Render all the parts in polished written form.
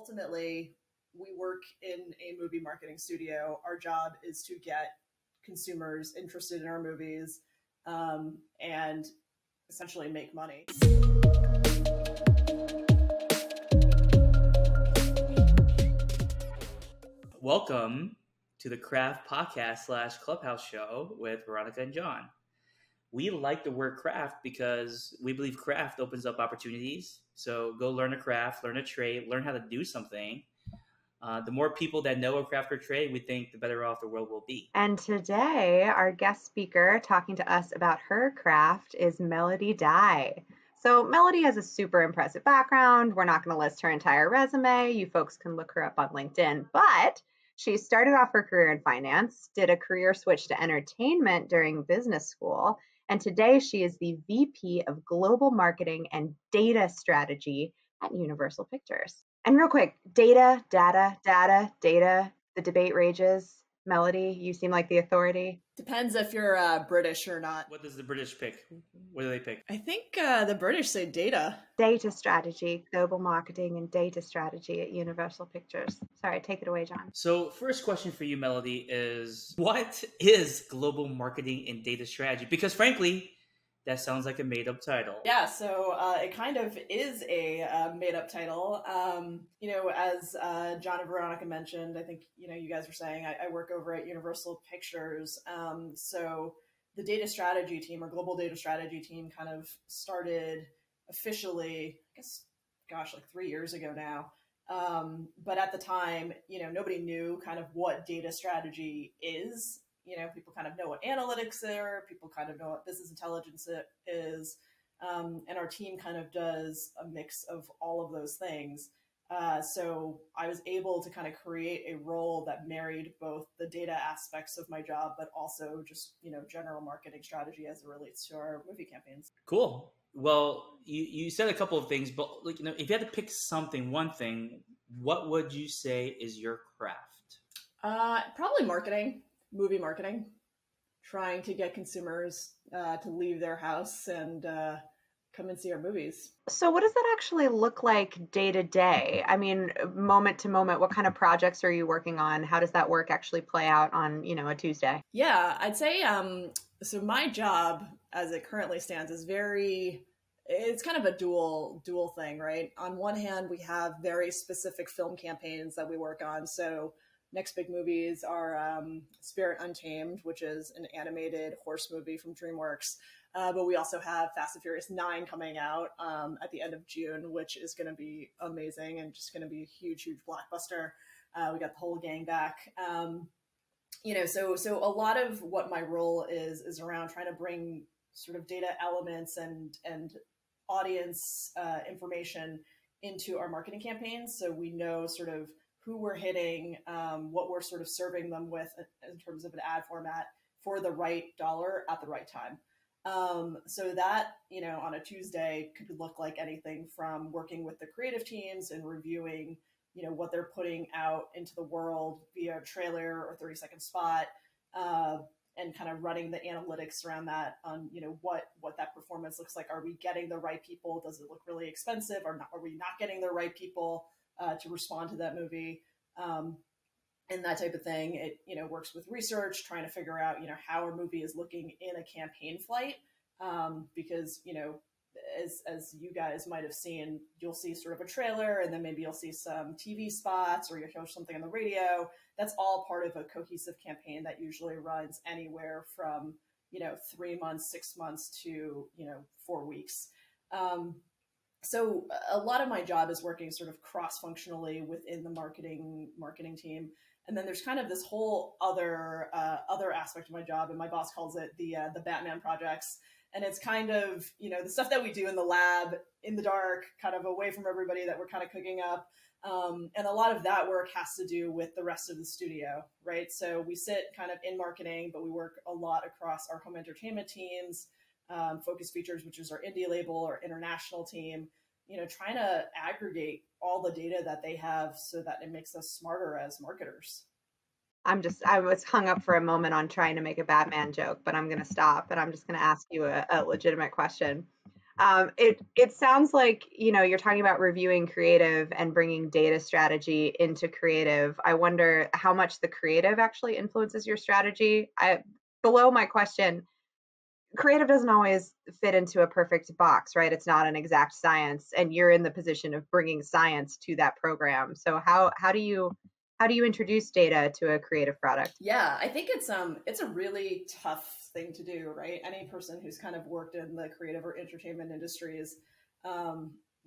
Ultimately, we work in a movie marketing studio. Our job is to get consumers interested in our movies and essentially make money. Welcome to the Craft Podcast / Clubhouse Show with Veronica and John. We like the word craft because we believe craft opens up opportunities. So go learn a craft, learn a trade, learn how to do something. The more people that know a craft or trade, we think the better off the world will be. And today, our guest speaker talking to us about her craft is Melody Dai. So Melody has a super impressive background. We're not going to list her entire resume. You folks can look her up on LinkedIn. But she started off her career in finance, did a career switch to entertainment during business school, and today she is the VP of Global Marketing and Data Strategy at Universal Pictures. And real quick, data, the debate rages. Melody, you seem like the authority. Depends if you're British or not. What does the British pick? What do they pick? I think the British say data. Data strategy, global marketing and data strategy at Universal Pictures. Sorry, take it away, John. So first question for you, Melody, is what is global marketing and data strategy? Because frankly, that sounds like a made-up title. Yeah, so it kind of is a made-up title. As John and Veronica mentioned, I think, you guys were saying, I work over at Universal Pictures. So the data strategy team or global data strategy team kind of started officially, I guess, like 3 years ago now. But at the time, nobody knew kind of what data strategy is. People kind of know what analytics are, people kind of know what business intelligence is, and our team kind of does a mix of all of those things. So I was able to kind of create a role that married both the data aspects of my job, but also just, general marketing strategy as it relates to our movie campaigns. Cool. Well, you said a couple of things, but if you had to pick one thing, what would you say is your craft? Probably marketing. Movie marketing, trying to get consumers to leave their house and come and see our movies. So what does that actually look like day to day? I mean, moment to moment, what kind of projects are you working on? How does that work actually play out on, a Tuesday? Yeah, I'd say, so my job as it currently stands is it's kind of a dual thing, right? On one hand, we have very specific film campaigns that we work on. So next big movies are Spirit Untamed, which is an animated horse movie from DreamWorks. But we also have Fast and Furious 9 coming out at the end of June, which is going to be amazing and just going to be a huge, huge blockbuster. We got the whole gang back. So a lot of what my role is around trying to bring sort of data elements and audience information into our marketing campaigns. So we know sort of who we're hitting, what we're sort of serving them with in terms of an ad format for the right dollar at the right time. So that, on a Tuesday could look like anything from working with the creative teams and reviewing, what they're putting out into the world via a trailer or 30-second spot, and kind of running the analytics around that on, what that performance looks like. Are we getting the right people? Does it look really expensive? Or not? Are we not getting the right people to respond to that movie, and that type of thing? It works with research, trying to figure out how a movie is looking in a campaign flight, because as you guys might have seen, you'll see sort of a trailer, and then maybe you'll see some TV spots, or you'll hear something on the radio. That's all part of a cohesive campaign that usually runs anywhere from 3 months, 6 months to 4 weeks. So a lot of my job is working sort of cross-functionally within the marketing team. And then there's kind of this whole other aspect of my job, and my boss calls it the Batman projects. And it's kind of, the stuff that we do in the lab, in the dark, kind of away from everybody, that we're kind of cooking up. And a lot of that work has to do with the rest of the studio, right? So we sit kind of in marketing, but we work a lot across our home entertainment teams, Focus Features, which is our indie label, our international team, trying to aggregate all the data that they have so that it makes us smarter as marketers. I was hung up for a moment on trying to make a Batman joke, but I'm going to stop and I'm just going to ask you a legitimate question. It sounds like, you're talking about reviewing creative and bringing data strategy into creative. I wonder how much the creative actually influences your strategy. Below my question, creative doesn't always fit into a perfect box, right? It's not an exact science, and you're in the position of bringing science to that program. So how do you introduce data to a creative product? Yeah, I think it's a really tough thing to do, right? Any person who's kind of worked in the creative or entertainment industries,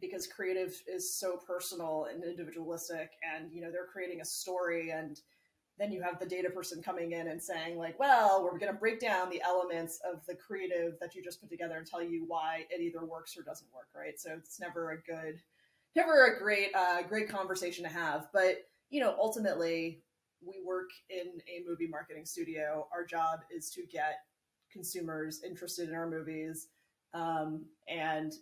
because creative is so personal and individualistic, and they're creating a story, and then you have the data person coming in and saying like, well, we're going to break down the elements of the creative that you just put together and tell you why it either works or doesn't work, right? So it's never a great conversation to have. But ultimately, we work in a movie marketing studio. Our job is to get consumers interested in our movies, and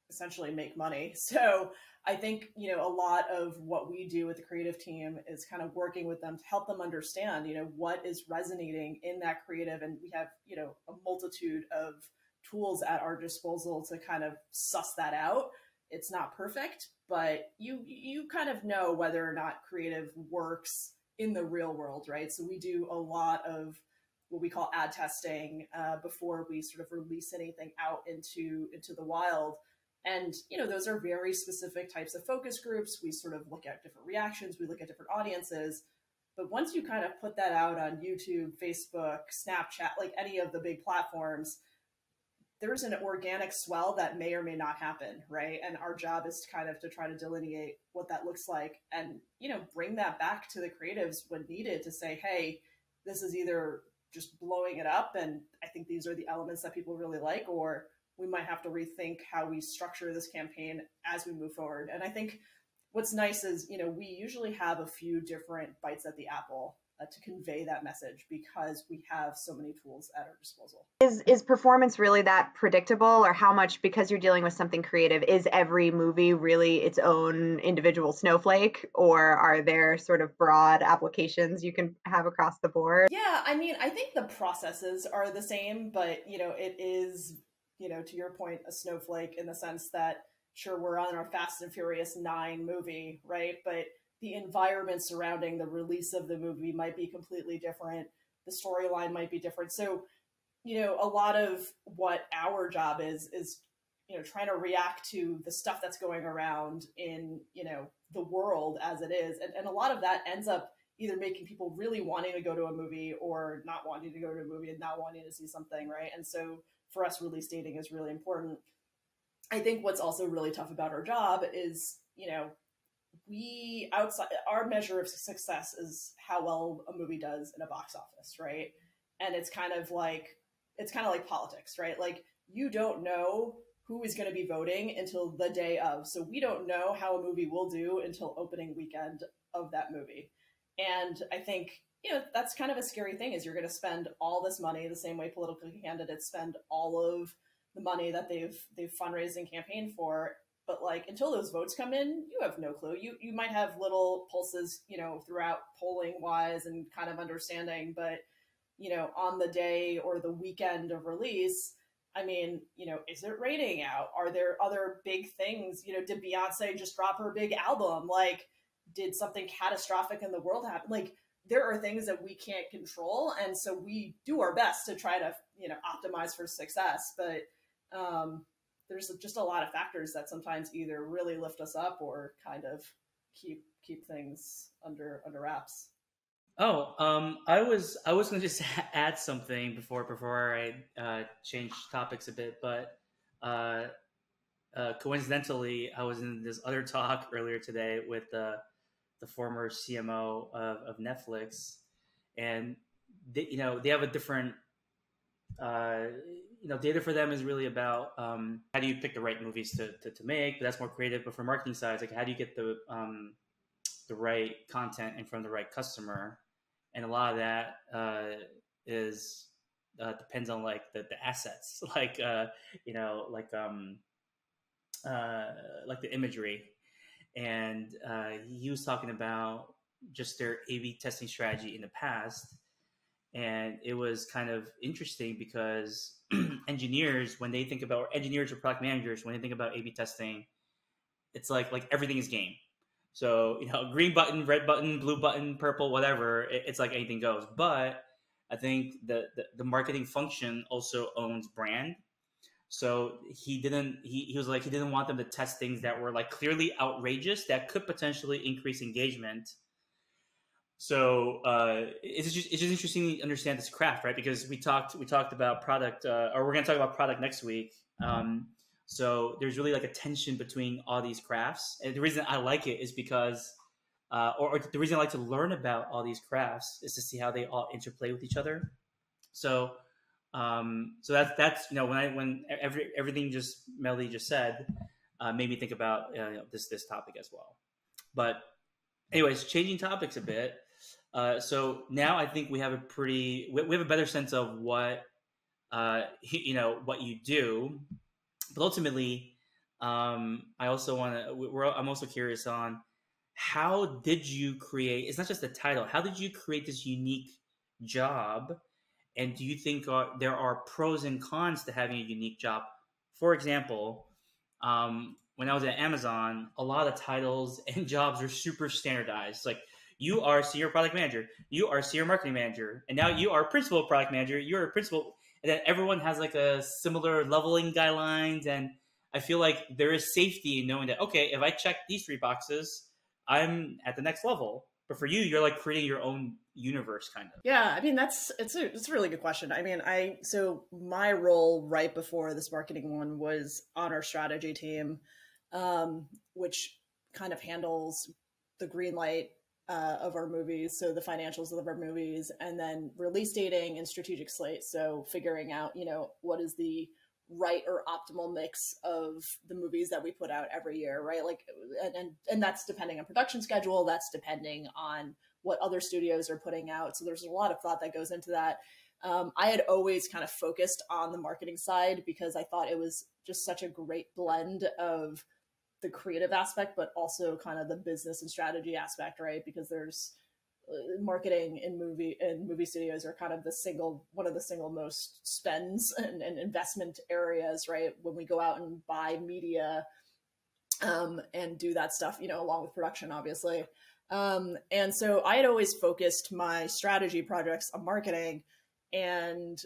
essentially make money. So I think, a lot of what we do with the creative team is kind of working with them to help them understand, what is resonating in that creative. And we have, a multitude of tools at our disposal to kind of suss that out. It's not perfect, but you kind of know whether or not creative works in the real world, right? So we do a lot of what we call ad testing before we sort of release anything out into the wild. And, those are very specific types of focus groups. We sort of look at different reactions. We look at different audiences. But once you kind of put that out on YouTube, Facebook, Snapchat, like any of the big platforms, there's an organic swell that may or may not happen, right? And our job is to try to delineate what that looks like and, bring that back to the creatives when needed to say, hey, this is either just blowing it up, and I think these are the elements that people really like, or we might have to rethink how we structure this campaign as we move forward. And I think what's nice is, we usually have a few different bites at the apple to convey that message because we have so many tools at our disposal. Is performance really that predictable, or how much, because you're dealing with something creative, is every movie really its own individual snowflake, or are there sort of broad applications you can have across the board? Yeah, I mean, I think the processes are the same, but it is, to your point, a snowflake in the sense that sure, we're on our Fast and Furious 9 movie, right? But the environment surrounding the release of the movie might be completely different. The storyline might be different. So, a lot of what our job is, trying to react to the stuff that's going around in, the world as it is. And a lot of that ends up either making people really wanting to go to a movie or not wanting to go to a movie and not wanting to see something, right? And so for us, release dating is really important. I think what's also really tough about our job is, we outside our measure of success is how well a movie does in a box office, right? And it's kind of like politics, right? Like you don't know who is going to be voting until the day of. So we don't know how a movie will do until opening weekend of that movie. And I think, that's kind of a scary thing is you're going to spend all this money the same way political candidates spend all of the money that they've fundraised and campaigned for. But like until those votes come in, you have no clue. You might have little pulses, throughout polling wise and kind of understanding, but on the day or the weekend of release, I mean, is it raining out? Are there other big things? Did Beyonce just drop her big album? Like, did something catastrophic in the world happen? Like, there are things that we can't control, and so we do our best to try to, optimize for success. But there's just a lot of factors that sometimes either really lift us up or kind of keep things under wraps. Oh, I was gonna just add something before I change topics a bit, but coincidentally, I was in this other talk earlier today with the former CMO of Netflix, and they have a different data for them is really about how do you pick the right movies to make, but that's more creative. But for marketing sides, like how do you get the right content in front of the right customer, and a lot of that is depends on like the assets, like like the imagery. And he was talking about just their A/B testing strategy in the past, And it was kind of interesting because engineers, when they think about, or engineers or product managers, when they think about A/B testing, it's like everything is game. So, green button, red button, blue button, purple, whatever, it's like anything goes. But I think the marketing function also owns brand. So he was like, he didn't want them to test things that were like clearly outrageous that could potentially increase engagement. So it's just interesting to understand this craft, right? Because we talked about product, or we're going to talk about product next week. So there's really like a tension between all these crafts, and the reason I like it is because, or the reason I like to learn about all these crafts is to see how they all interplay with each other. So, so that's when everything just Melody just said made me think about this topic as well. But anyways, changing topics a bit. So now I think we have we have a better sense of what what you do, but ultimately, I also want to. I'm also curious on how did you create? It's not just the title. How did you create this unique job? And do you think there are pros and cons to having a unique job? For example, when I was at Amazon, a lot of titles and jobs are super standardized. Like, you are senior product manager, you are senior marketing manager, and now you are principal product manager, you're a principal, and then everyone has like a similar leveling guidelines. And I feel like there is safety in knowing that, okay, if I check these 3 boxes, I'm at the next level. But for you, you're like creating your own universe, kind of. Yeah, I mean, it's a really good question. I mean, so my role right before this marketing one was on our strategy team, which kind of handles the green light of our movies, so the financials of our movies, and then release dating and strategic slate. So figuring out, what is the right or optimal mix of the movies that we put out every year, right? Like, and that's depending on production schedule. That's depending on what other studios are putting out. So there's a lot of thought that goes into that. I had always kind of focused on the marketing side because I thought it was just such a great blend of the creative aspect, but also kind of the business and strategy aspect, right? Because there's marketing in movie studios are kind of one of the single most spends and investment areas, right? When we go out and buy media and do that stuff, along with production, obviously. And so I had always focused my strategy projects on marketing. And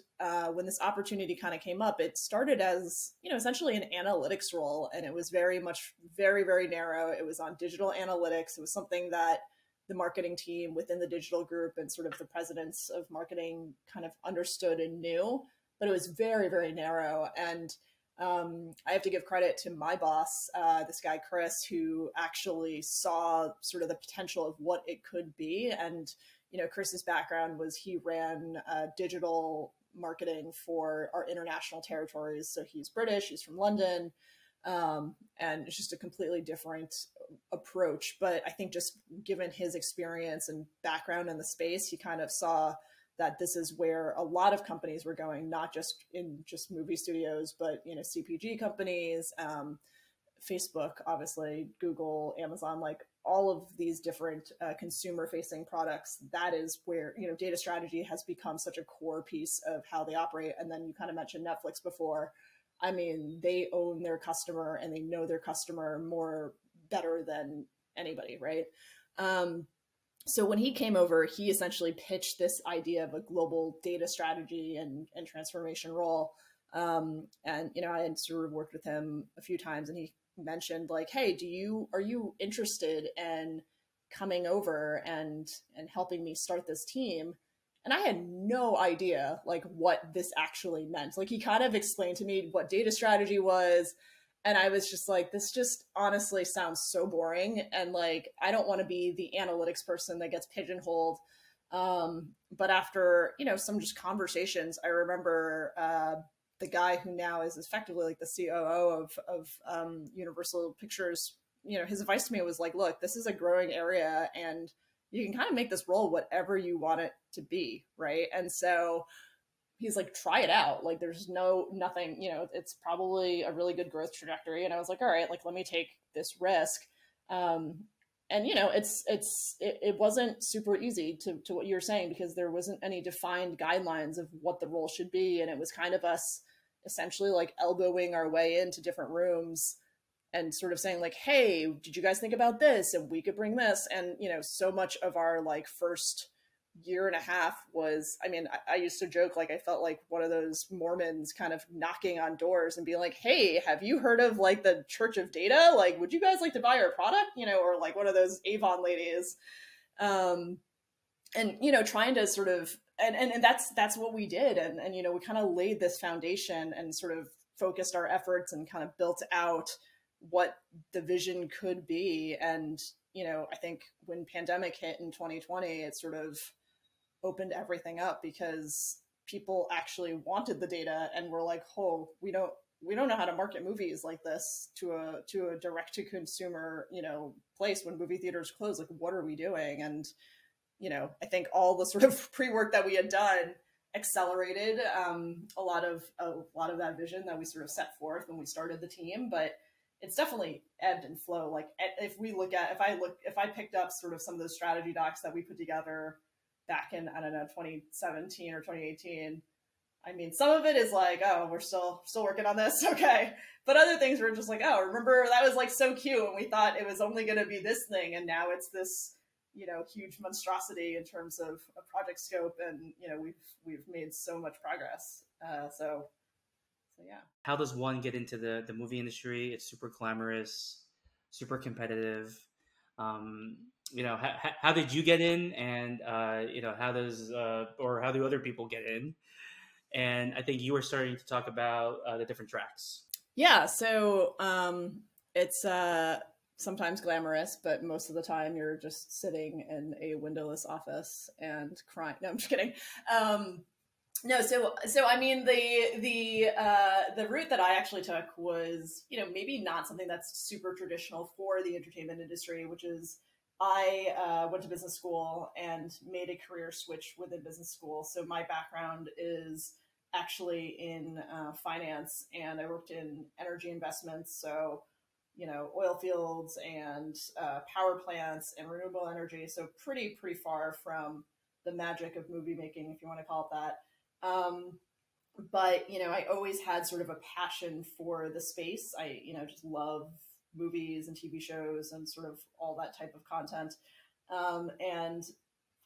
when this opportunity kind of came up, it started as, essentially an analytics role. And it was very much, very, very narrow. It was on digital analytics. It was something that the marketing team within the digital group and sort of the presidents of marketing kind of understood and knew, but it was very, very narrow. And I have to give credit to my boss, this guy, Chris, who actually saw sort of the potential of what it could be. And, Chris's background was he ran digital marketing for our international territories. So he's British, he's from London. And it's just a completely different approach. But I think just given his experience and background in the space, he kind of saw that this is where a lot of companies were going, not just in just movie studios, but, CPG companies, Facebook, obviously, Google, Amazon, like all of these different consumer facing products. That is where, data strategy has become such a core piece of how they operate. And then you kind of mentioned Netflix before. I mean, they own their customer and they know their customer better than anybody, right? So when he came over, he essentially pitched this idea of a global data strategy and transformation role. And, I had sort of worked with him a few times, and he mentioned like, hey, are you interested in coming over and helping me start this team? And I had no idea like what this actually meant. Like, he kind of explained to me what data strategy was. And I was just like, this just honestly sounds so boring. And like, I don't want to be the analytics person that gets pigeonholed. But after, some just conversations, I remember the guy who now is effectively like the COO of Universal Pictures, his advice to me was like, look, this is a growing area and you can kind of make this role whatever you want it to be, right? And so he's like, try it out. Like, there's nothing, it's probably a really good growth trajectory. And I was like, all right, like, let me take this risk. you know, it wasn't super easy to what you were saying, because there wasn't any defined guidelines of what the role should be, and it was kind of us essentially like elbowing our way into different rooms and sort of saying like, hey, did you guys think about this, and we could bring this. And you know, so much of our like first year and a half was, I mean, I used to joke like I felt like one of those Mormons kind of knocking on doors and being like, hey, have you heard of like the Church of Data, like would you guys like to buy our product, you know, or like one of those Avon ladies. And you know, trying to sort of, and that's what we did. And you know, we kind of laid this foundation and sort of focused our efforts and kind of built out what the vision could be. And you know, I think when pandemic hit in 2020, it sort of opened everything up, because people actually wanted the data and were like, oh, we don't know how to market movies like this to a direct to consumer, you know, place when movie theaters close. Like, what are we doing? And you know, I think all the sort of pre-work that we had done accelerated a lot of that vision that we sort of set forth when we started the team. But it's definitely ebbed and flow. Like if I picked up sort of some of those strategy docs that we put together back in, I don't know, 2017 or 2018, I mean, some of it is like, oh, we're still working on this. Okay. But other things were just like, oh, remember that was like so cute, and we thought it was only going to be this thing, and now it's this, you know, huge monstrosity in terms of a project scope. And you know, we've made so much progress. So yeah. How does one get into the movie industry? It's super glamorous, super competitive. You know, how did you get in? And you know, how do other people get in? And I think you were starting to talk about the different tracks. Yeah. So it's sometimes glamorous, but most of the time you're just sitting in a windowless office and crying. No, I'm just kidding. No, so I mean, the route that I actually took was, you know, maybe not something that's super traditional for the entertainment industry, which is I went to business school and made a career switch within business school. So my background is actually in finance, and I worked in energy investments. So, you know, oil fields and power plants and renewable energy. So pretty far from the magic of movie making, if you want to call it that. But, you know, I always had sort of a passion for the space. I, you know, just love movies and TV shows and sort of all that type of content. And,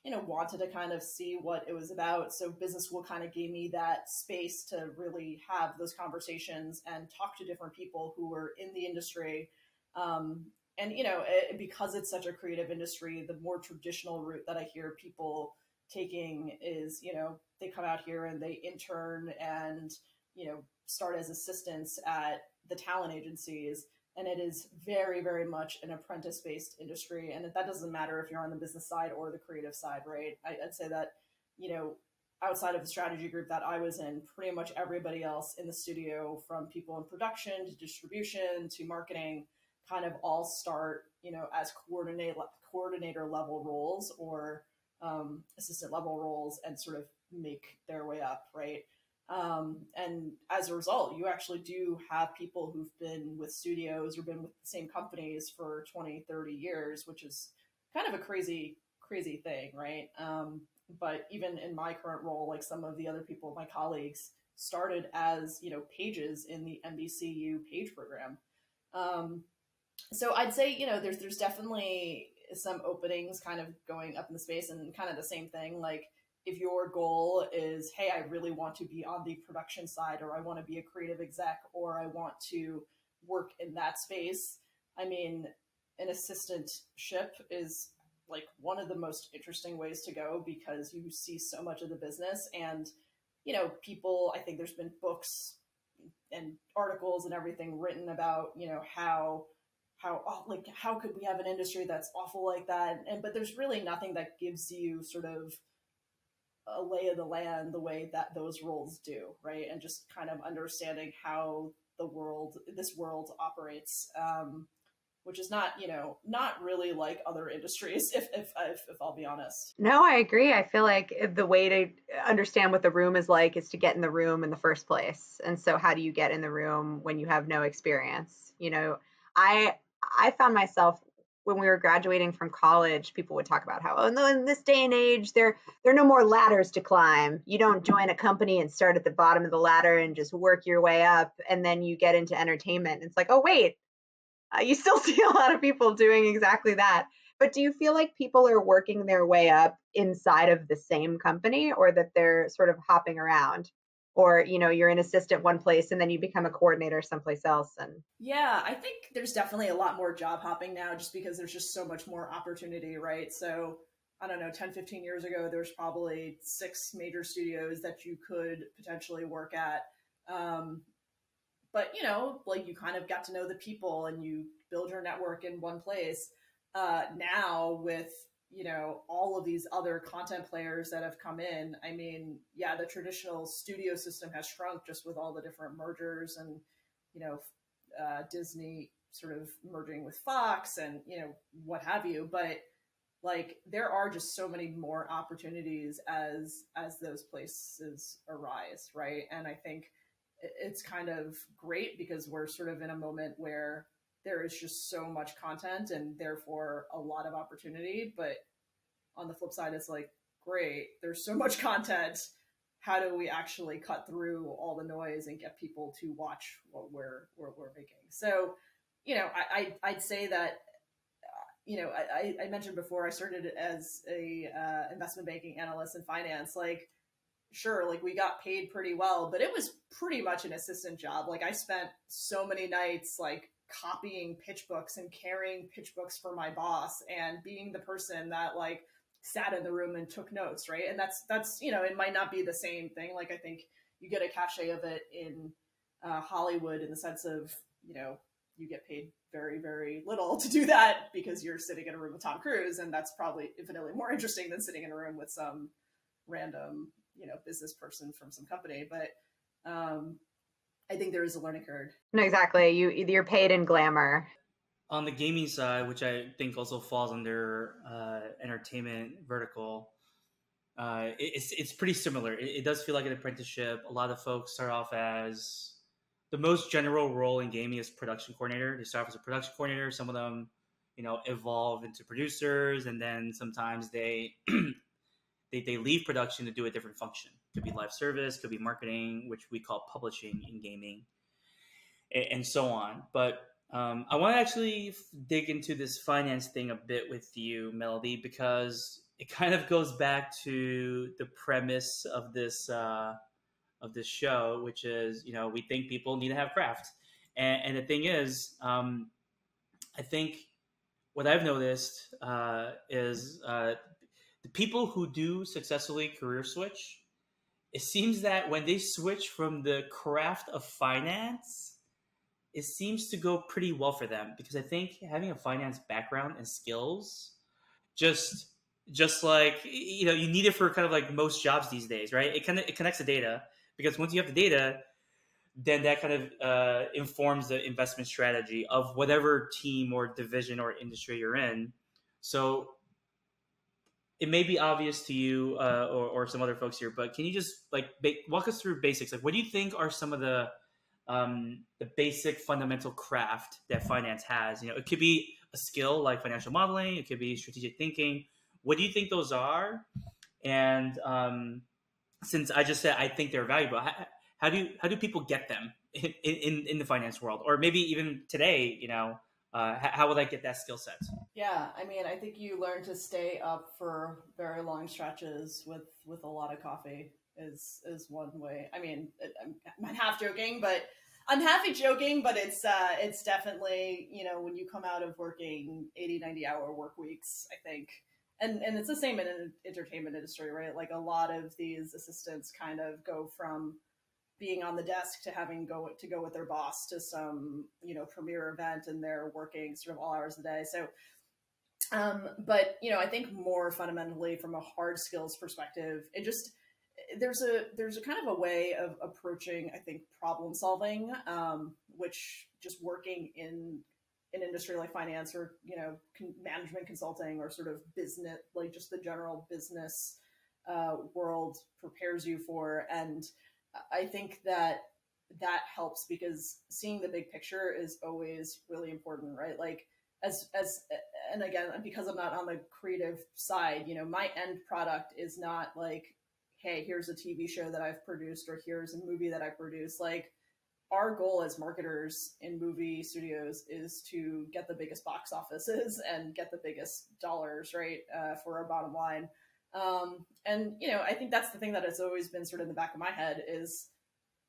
you know, wanted to kind of see what it was about. So business school kind of gave me that space to really have those conversations and talk to different people who were in the industry. And, you know, because it's such a creative industry, the more traditional route that I hear people taking is, you know, they come out here and they intern and, you know, start as assistants at the talent agencies. And it is very, very much an apprentice-based industry. And that doesn't matter if you're on the business side or the creative side, right? I'd say that, you know, outside of the strategy group that I was in, pretty much everybody else in the studio, from people in production to distribution to marketing, kind of all start, you know, as coordinator level roles or assistant level roles, and sort of make their way up, right? And as a result, you actually do have people who've been with studios or been with the same companies for 20, 30 years, which is kind of a crazy thing, right? But even in my current role, like some of the other people, my colleagues, started as, you know, pages in the NBCU page program. So I'd say, you know, there's definitely some openings kind of going up in the space, and kind of the same thing. Like if your goal is, hey, I really want to be on the production side, or I want to be a creative exec, or I want to work in that space, I mean, an assistantship is like one of the most interesting ways to go, because you see so much of the business. And, you know, people, I think there's been books and articles and everything written about, you know, how could we have an industry that's awful like that? But there's really nothing that gives you sort of a lay of the land the way that those roles do, right? And just kind of understanding how this world operates, which is not, you know, not really like other industries, if I'll be honest. No, I agree. I feel like the way to understand what the room is like is to get in the room in the first place. And so how do you get in the room when you have no experience? You know, I found myself when we were graduating from college, people would talk about how, oh no, in this day and age, there are no more ladders to climb. You don't join a company and start at the bottom of the ladder and just work your way up, and then you get into entertainment. It's like, oh wait, you still see a lot of people doing exactly that. But do you feel like people are working their way up inside of the same company, or that they're sort of hopping around? Or, you're an assistant one place and then you become a coordinator someplace else. And Yeah, I think there's definitely a lot more job hopping now just because there's just so much more opportunity, right? So I don't know, 10, 15 years ago, there's probably 6 major studios that you could potentially work at. Um, but like you kind of got to know the people and you build your network in one place. Now with all of these other content players that have come in, I mean, yeah, the traditional studio system has shrunk just with all the different mergers and you know Disney sort of merging with Fox and what have you. But like there are just so many more opportunities as those places arise, right? And I think it's kind of great because we're sort of in a moment where there is just so much content and therefore a lot of opportunity. But on the flip side, it's like, great, there's so much content. How do we actually cut through all the noise and get people to watch what we're making? So, I'd say that I mentioned before I started as a investment banking analyst in finance. Like, sure, like we got paid pretty well, but it was pretty much an assistant job. Like I spent so many nights like copying pitch books and carrying pitch books for my boss and being the person that like sat in the room and took notes, right? And that's it might not be the same thing. Like I think you get a cachet of it in Hollywood in the sense of you get paid very, very little to do that because you're sitting in a room with Tom Cruise, and that's probably infinitely more interesting than sitting in a room with some random business person from some company. But I think there is a learning curve. no, exactly. You're paid in glamour. On the gaming side, which I think also falls under entertainment vertical, it's pretty similar. It does feel like an apprenticeship. A lot of folks start off as the most general role in gaming is production coordinator. They start off as a production coordinator. Some of them, evolve into producers, and then sometimes they they leave production to do a different function. Could be live service, could be marketing, which we call publishing in gaming, and so on. But I want to actually dig into this finance thing a bit with you, Melody, because it kind of goes back to the premise of this show, which is we think people need to have craft, and the thing is, I think what I've noticed is the people who do successfully career switch. It seems that when they switch from the craft of finance, it seems to go pretty well for them because I think having a finance background and skills just like you need it for kind of like most jobs these days, right? It connects the data because once you have the data, then that kind of informs the investment strategy of whatever team or division or industry you're in. So it may be obvious to you or some other folks here, but can you just like walk us through basics? Like, what do you think are some of the basic fundamental craft that finance has? It could be a skill like financial modeling. It could be strategic thinking. What do you think those are? And since I just said I think they're valuable, how do people get them in the finance world, or maybe even today? How would I get that skill set? Yeah, I mean, I think you learn to stay up for very long stretches with a lot of coffee is one way. I mean, I'm half joking, but I'm half joking, but it's definitely, when you come out of working 80, 90-hour work weeks, I think, and it's the same in an entertainment industry, right? Like a lot of these assistants kind of go from being on the desk to having go with their boss to some premiere event, and they're working sort of all hours of the day. So but I think more fundamentally from a hard skills perspective, there's a kind of a way of approaching, I think, problem solving, which just working in an industry like finance or management consulting or sort of business, like just the general business world prepares you for. And I think that helps because seeing the big picture is always really important, right? Like and again, because I'm not on the creative side, my end product is not like, hey, here's a TV show that I've produced, or here's a movie that I produced. Like, our goal as marketers in movie studios is to get the biggest box offices and get the biggest dollars, right, for our bottom line. And I think that's the thing that has always been sort of in the back of my head is,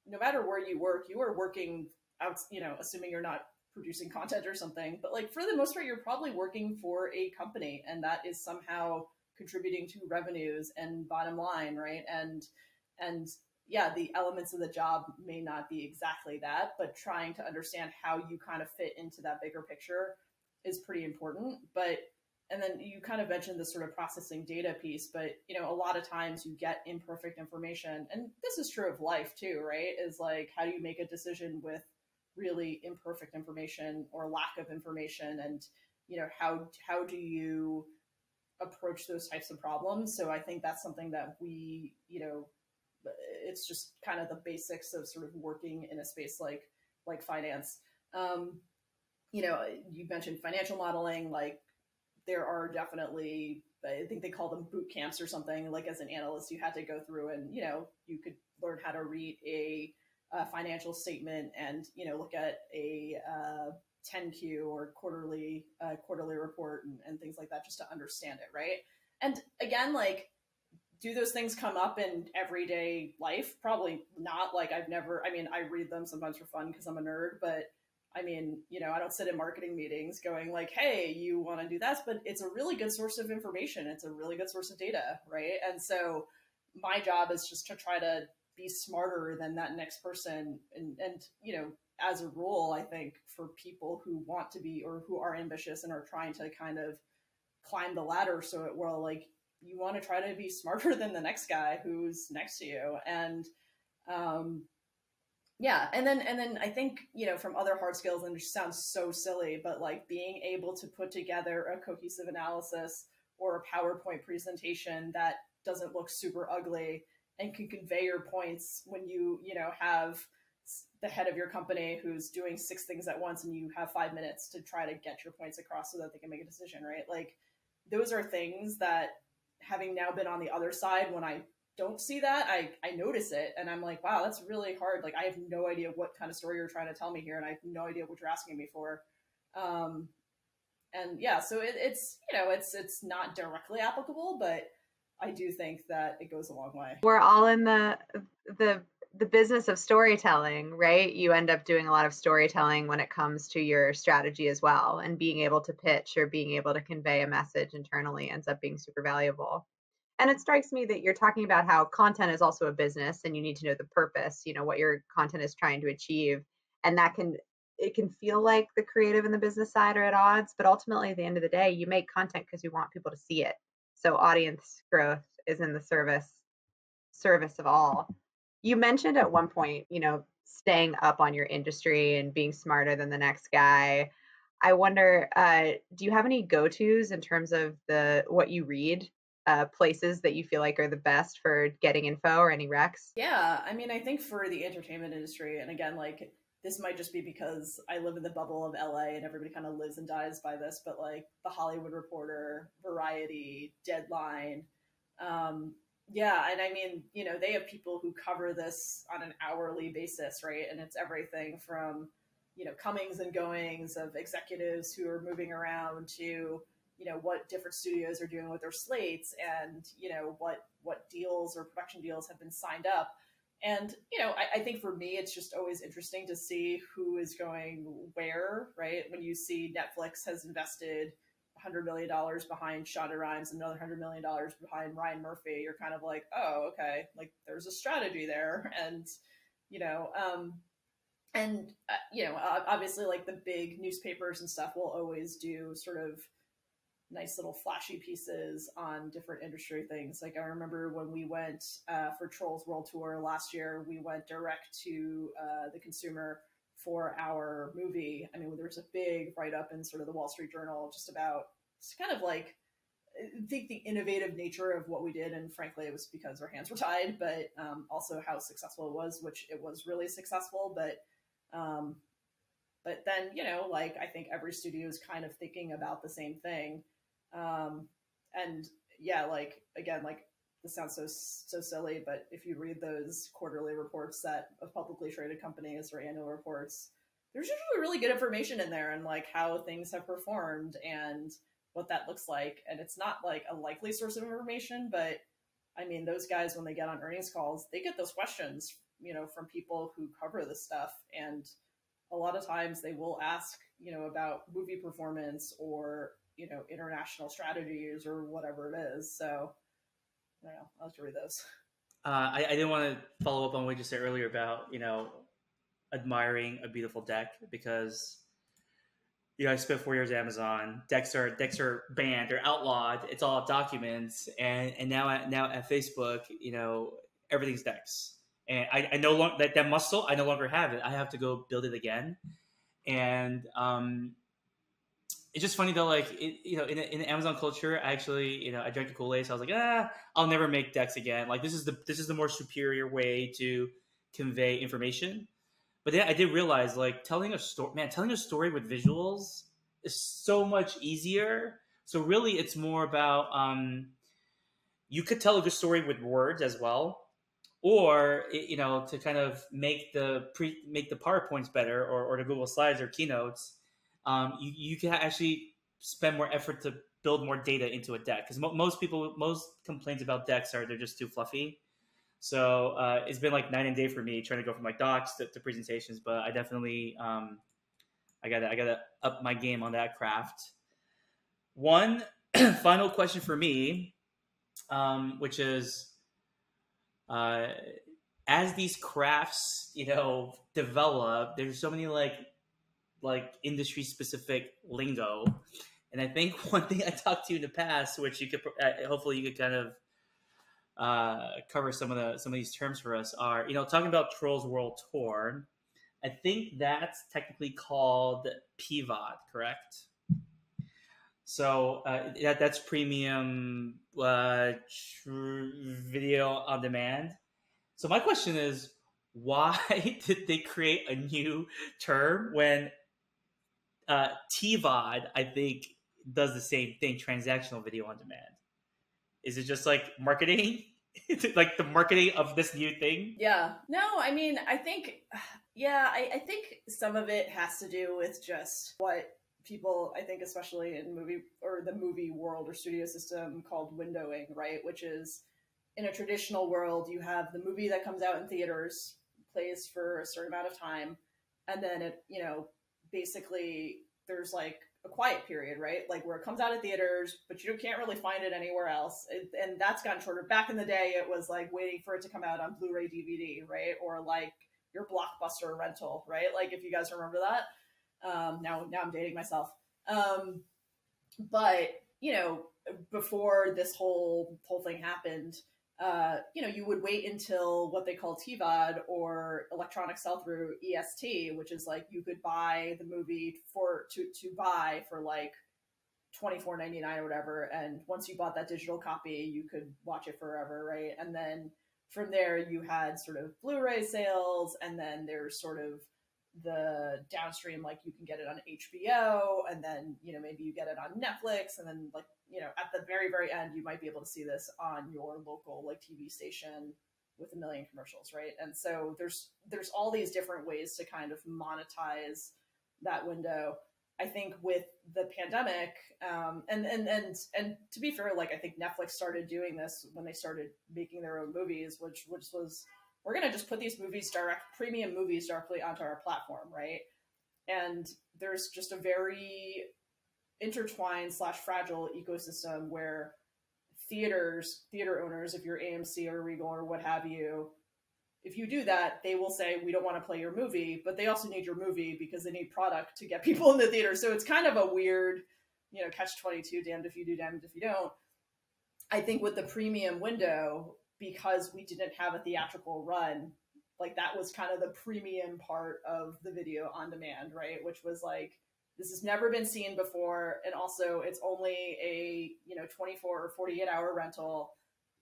no matter where you work, you are working out, assuming you're not producing content or something, but like for the most part, you're probably working for a company, and that is somehow contributing to revenues and bottom line, right? And yeah, the elements of the job may not be exactly that, but trying to understand how you kind of fit into that bigger picture is pretty important. But and then you kind of mentioned the sort of processing data piece, but a lot of times you get imperfect information, and this is true of life too, right? Is like, how do you make a decision with really imperfect information or lack of information, and how do you approach those types of problems? So I think that's something that we, it's just kind of the basics of sort of working in a space like finance. You mentioned financial modeling. Like, there are definitely, I think they call them boot camps or something. Like, as an analyst, you had to go through and you could learn how to read a financial statement and look at a 10Q or quarterly report and things like that, just to understand it, right? And again, like, do those things come up in everyday life? Probably not. Like, I read them sometimes for fun because I'm a nerd, but I don't sit in marketing meetings going like, hey, you want to do this, but it's a really good source of information. It's a really good source of data, right? And so my job is just to try to be smarter than that next person. And as a rule, I think for people who want to be, or who are ambitious and are trying to kind of climb the ladder, so it will, like, you want to try to be smarter than the next guy who's next to you. And yeah. And then I think, from other hard skills, and it just sounds so silly, but like being able to put together a cohesive analysis or a PowerPoint presentation that doesn't look super ugly and can convey your points when you have the head of your company who's doing 6 things at once, and you have 5 minutes to try to get your points across so that they can make a decision, right? Like, those are things that, having now been on the other side, when I don't see that, I notice it, and I'm like, wow, that's really hard. Like, I have no idea what kind of story you're trying to tell me here, and I have no idea what you're asking me for. And yeah, so it's not directly applicable, but I do think that it goes a long way. We're all in the business of storytelling, right? You end up doing a lot of storytelling when it comes to your strategy as well, and being able to pitch or being able to convey a message internally ends up being super valuable. And it strikes me that you're talking about how content is also a business, and you need to know the purpose, what your content is trying to achieve. And it can feel like the creative and the business side are at odds, but ultimately at the end of the day, you make content because you want people to see it. So audience growth is in the service of all. You mentioned at one point, staying up on your industry and being smarter than the next guy. I wonder, do you have any go-tos in terms of what you read? Places that you feel like are the best for getting info, or any recs? Yeah, I think for the entertainment industry, and again, like, this might just be because I live in the bubble of LA and everybody kind of lives and dies by this, but like The Hollywood Reporter, Variety, Deadline, yeah, and they have people who cover this on an hourly basis, right? And it's everything from comings and goings of executives who are moving around to what different studios are doing with their slates, and what deals or production deals have been signed up. And I think for me, it's just always interesting to see who is going where, right? When you see Netflix has invested $100 million behind Shonda Rhimes, another $100 million behind Ryan Murphy, you're kind of like, oh, okay, like, there's a strategy there. And obviously, like, the big newspapers and stuff will always do sort of nice little flashy pieces on different industry things. Like, I remember when we went for Trolls World Tour last year, we went direct to the consumer for our movie. There was a big write-up in sort of the Wall Street Journal just about kind of like, I think, the innovative nature of what we did. And frankly, it was because our hands were tied, but also how successful it was, which it was really successful. But But then, you know, like I think every studio is kind of thinking about the same thing. And yeah, like again, like this sounds so silly, but if you read those quarterly reports that of publicly traded companies or annual reports, there's usually really good information in there and like how things have performed and what that looks like. And it's not like a likely source of information, but I mean, those guys, when they get on earnings calls, they get those questions, you know, from people who cover this stuff. And a lot of times they will ask, you know, about movie performance or, you know, international strategies or whatever it is. So I don't know. I'll have to read those. I didn't want to follow up on what you said earlier about, you know, admiring a beautiful deck because, you know, I spent 4 years at Amazon. Decks are banned or outlawed. It's all documents, and now at Facebook, you know, everything's decks. And I no longer that muscle. I no longer have it. I have to go build it again. And it's just funny though. Like you know, in the Amazon culture, I actually, you know, I drank the Kool-Aid, so I was like, I'll never make decks again. Like this is the more superior way to convey information. But then I did realize, like, telling a story with visuals is so much easier. So really, it's more about you could tell a good story with words as well, or you know, to kind of make the PowerPoints better, or the Google Slides or keynotes. You can actually spend more effort to build more data into a deck because most complaints about decks are they're just too fluffy. So it's been like night and day for me trying to go from like docs to presentations, but I definitely I gotta up my game on that craft. One final question for me, which is as these crafts, you know, develop, there's so many like industry specific lingo, and I think one thing I talked to you in the past, which you could hopefully you could kind of cover some of these terms for us are, you know, talking about Trolls World Tour. I think that's technically called PVOD, correct? So that's premium video on demand. So my question is, why did they create a new term when TVOD, I think, does the same thing, transactional video on demand? Is it just like marketing? Like the marketing of this new thing? Yeah. No, I mean, I think, yeah, I think some of it has to do with just what people, I think, especially in movie or the movie world or studio system called windowing, right? Which is in a traditional world, you have the movie that comes out in theaters, plays for a certain amount of time, and then it, you know, basically there's like a quiet period, right? Like where it comes out of theaters, but you can't really find it anywhere else. And that's gotten shorter. Back in the day, it was like waiting for it to come out on Blu-ray DVD, right? Or like your Blockbuster rental, right? Like if you guys remember that. Now I'm dating myself. But you know, before this whole thing happened, you know, you would wait until what they call TVOD or electronic sell-through, EST, which is like you could buy the movie to buy for like $24.99 or whatever, and once you bought that digital copy, you could watch it forever, right? And then from there, you had sort of Blu-ray sales, and then there's sort of the downstream, like you can get it on HBO, and then, you know, maybe you get it on Netflix, and then like, you know, at the very, very end, you might be able to see this on your local like TV station with a million commercials, right? And so there's all these different ways to kind of monetize that window. I think with the pandemic, and to be fair, like I think Netflix started doing this when they started making their own movies, which was, we're going to just put these premium movies directly onto our platform, right? And there's just a very intertwined / fragile ecosystem where theater owners, if you're AMC or Regal or what have you, if you do that, they will say, we don't want to play your movie, but they also need your movie because they need product to get people in the theater. So it's kind of a weird, you know, catch-22, damned if you do, damned if you don't. I think with the premium window, because we didn't have a theatrical run, like that was kind of the premium part of the video on demand, right? Which was like, this has never been seen before. And also it's only a, you know, 24 or 48 hour rental.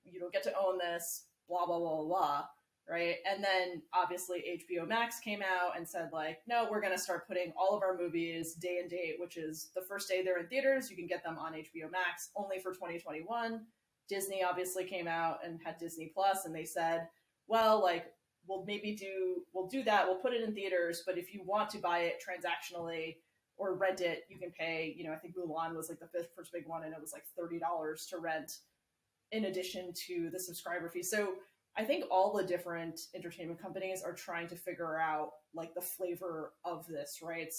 You don't get to own this, blah, blah, blah, blah. right? And then obviously HBO Max came out and said like, no, we're going to start putting all of our movies day and date, which is the first day they're in theaters. You can get them on HBO Max only for 2021. Disney obviously came out and had Disney Plus, and they said, well, like, we'll do that. We'll put it in theaters, but if you want to buy it transactionally or rent it, you can pay, I think Mulan was like the first big one, and it was like $30 to rent in addition to the subscriber fee. So I think all the different entertainment companies are trying to figure out like the flavor of this, right?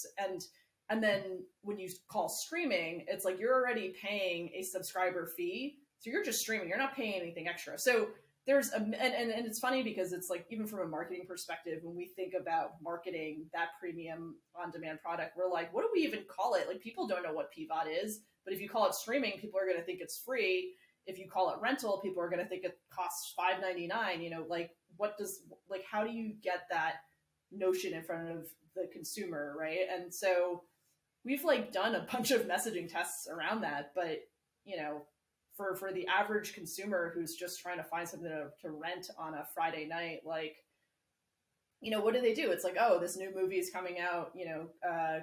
And then when you call streaming, it's like you're already paying a subscriber fee, so you're just streaming. You're not paying anything extra. So there's and it's funny because it's like, even from a marketing perspective, when we think about marketing that premium on-demand product, we're like, what do we even call it? Like, people don't know what PVOD is, but if you call it streaming, people are going to think it's free. If you call it rental, people are going to think it costs $5.99. Like, how do you get that notion in front of the consumer, right? And so we've like done a bunch of messaging tests around that, but for the average consumer who's just trying to find something to rent on a Friday night, like, what do they do? It's like, oh, this new movie is coming out,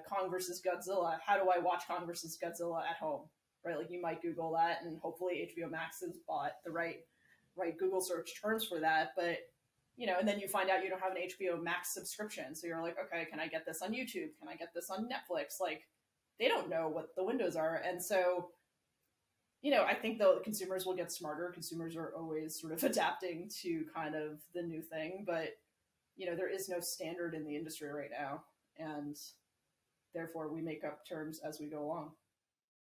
Kong versus Godzilla. How do I watch Kong versus Godzilla at home? Right? Like, you might Google that, and hopefully HBO Max has bought the right Google search terms for that. But, and then you find out you don't have an HBO Max subscription. So you're like, okay, can I get this on YouTube? Can I get this on Netflix? Like, they don't know what the windows are. And so, I think the consumers will get smarter. Consumers are always sort of adapting to kind of the new thing, but, there is no standard in the industry right now. And therefore we make up terms as we go along.